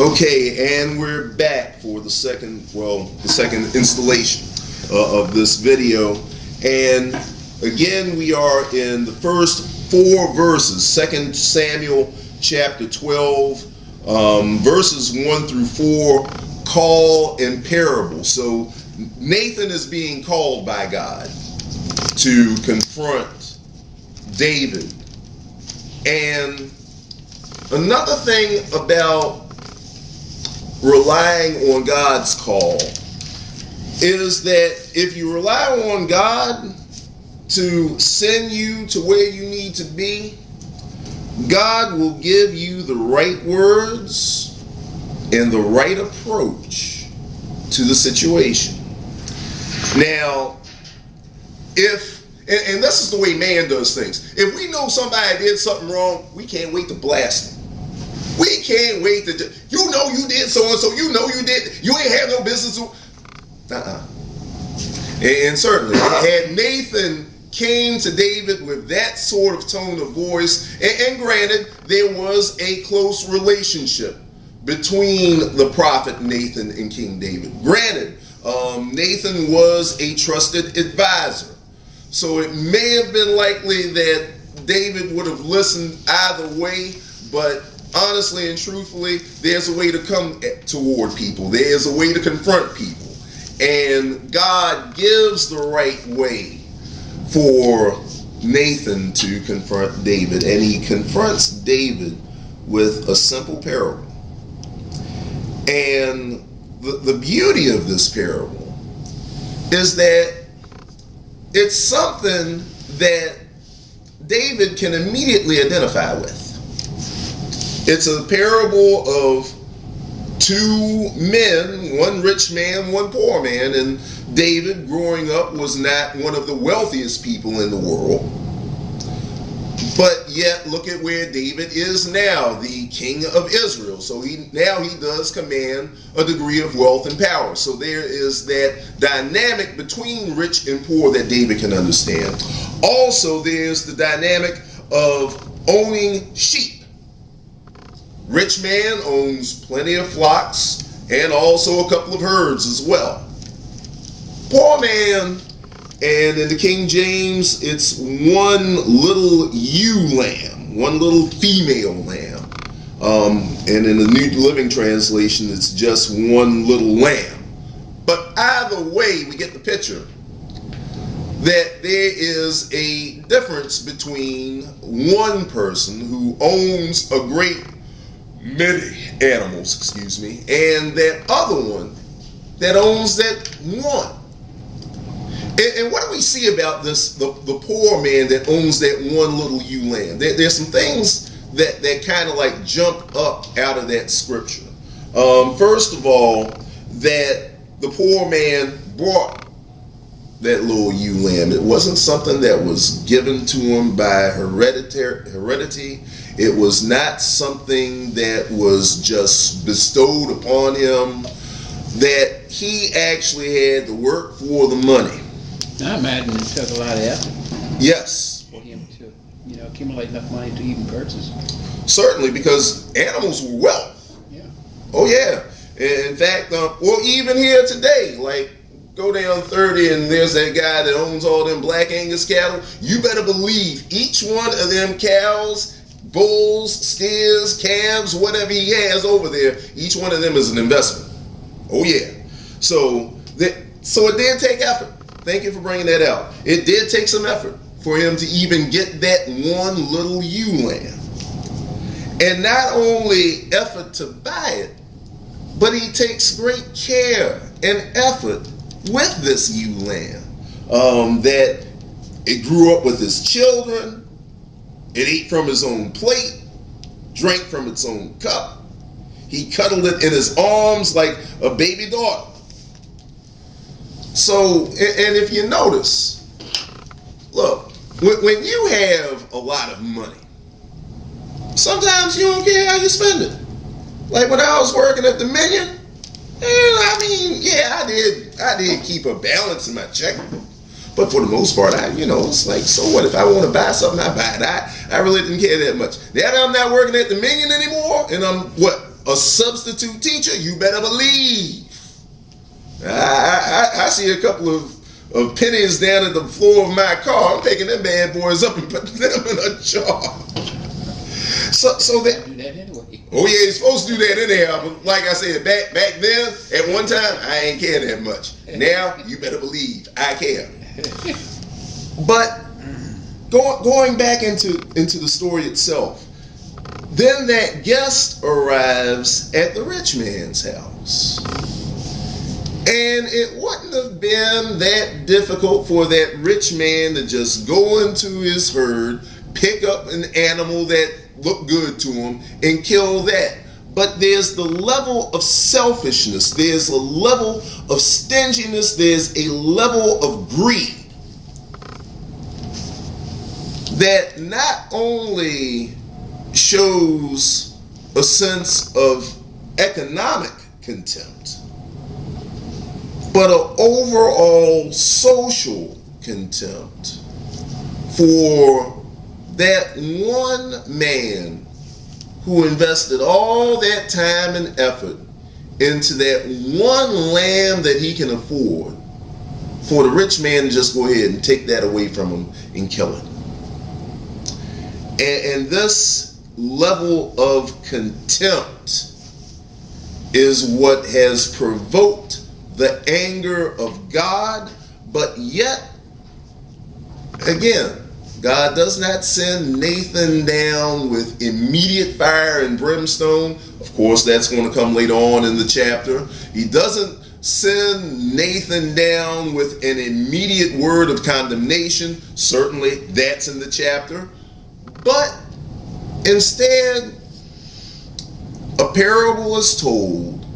Okay, and we're back for the second installation of this video. And again, we are in the first 4 verses, 2 Samuel chapter 12, verses 1 through 4, call and parable. So Nathan is being called by God to confront David. And another thing about relying on God's call is that if you rely on God to send you to where you need to be, God will give you the right words and the right approach to the situation. Now, and this is the way man does things. If we know somebody did something wrong, we can't wait to blast them. We can't wait to, you know you did so-and-so, you know you did, you ain't have no business to, And certainly, had Nathan came to David with that sort of tone of voice, and granted, there was a close relationship between the prophet Nathan and King David. Granted, Nathan was a trusted advisor, so it may have been likely that David would have listened either way, but honestly and truthfully, there's a way to come toward people. There's a way to confront people. And God gives the right way for Nathan to confront David. And he confronts David with a simple parable. And the beauty of this parable is that it's something that David can immediately identify with. It's a parable of 2 men, one rich man, one poor man, and David, growing up, was not one of the wealthiest people in the world. But yet, look at where David is now, the king of Israel. So now he does command a degree of wealth and power. So there is that dynamic between rich and poor that David can understand. Also, there's the dynamic of owning sheep. Rich man owns plenty of flocks and also a couple of herds as well. Poor man, and in the King James, it's one little ewe lamb, one little female lamb. And in the New Living Translation, it's just one little lamb. But either way, we get the picture that there is a difference between one person who owns a great many animals, and that other one that owns that one. And what do we see about this, the poor man that owns that one little ewe lamb? There's some things that kind of like jump up out of that scripture. First of all, that the poor man bought that little ewe lamb. It wasn't something that was given to him by heredity. It was not something that was just bestowed upon him, that he actually had to work for the money. I imagine it took a lot of effort. Yes. For him to, accumulate enough money to even purchase. Certainly, because animals were wealth. Yeah. Oh yeah. In fact, well, even here today, like, go down 30 and there's that guy that owns all them Black Angus cattle. You better believe each one of them cows, bulls, steers, calves, whatever he has over there, each one of them is an investment. Oh yeah. So it did take effort. Thank you for bringing that out. It did take some effort for him to even get that one little ewe lamb. And not only effort to buy it, but he takes great care and effort with this ewe lamb. That it grew up with his children. It ate from his own plate, drank from its own cup. He cuddled it in his arms like a baby daughter. So, and if you notice, look, when you have a lot of money, sometimes you don't care how you spend it. Like when I was working at Dominion, and I mean, yeah, I did keep a balance in my checkbook. But for the most part, it's like, so what? If I want to buy something, I buy it. I really didn't care that much. Now that I'm not working at Dominion anymore, and I'm, a substitute teacher, you better believe. I see a couple of pennies down at the floor of my car. I'm picking them bad boys up and putting them in a jar. So that. Do that anyway. Oh yeah, you're supposed to do that anyhow. But like I said, back then, at one time, I ain't care that much. Now, you better believe I care. But going back into the story itself, then that guest arrives at the rich man's house. And it wouldn't have been that difficult for that rich man to just go into his herd, pick up an animal that looked good to him, and kill that. But there's the level of selfishness, there's a level of stinginess, there's a level of greed that not only shows a sense of economic contempt, but an overall social contempt for that one man who invested all that time and effort into that one lamb that he can afford, for the rich man to just go ahead and take that away from him and kill it. And this level of contempt is what has provoked the anger of God. But yet, again, God does not send Nathan down with immediate fire and brimstone. Of course, that's going to come later on in the chapter. He doesn't send Nathan down with an immediate word of condemnation. Certainly, that's in the chapter. But instead, a parable is told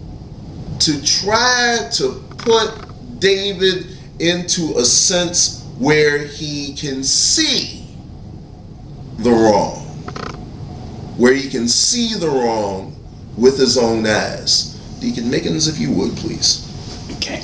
to try to put David into a sense where he can see the wrong, where he can see the wrong with his own eyes. Deacon Mickens, if you would, please. Okay.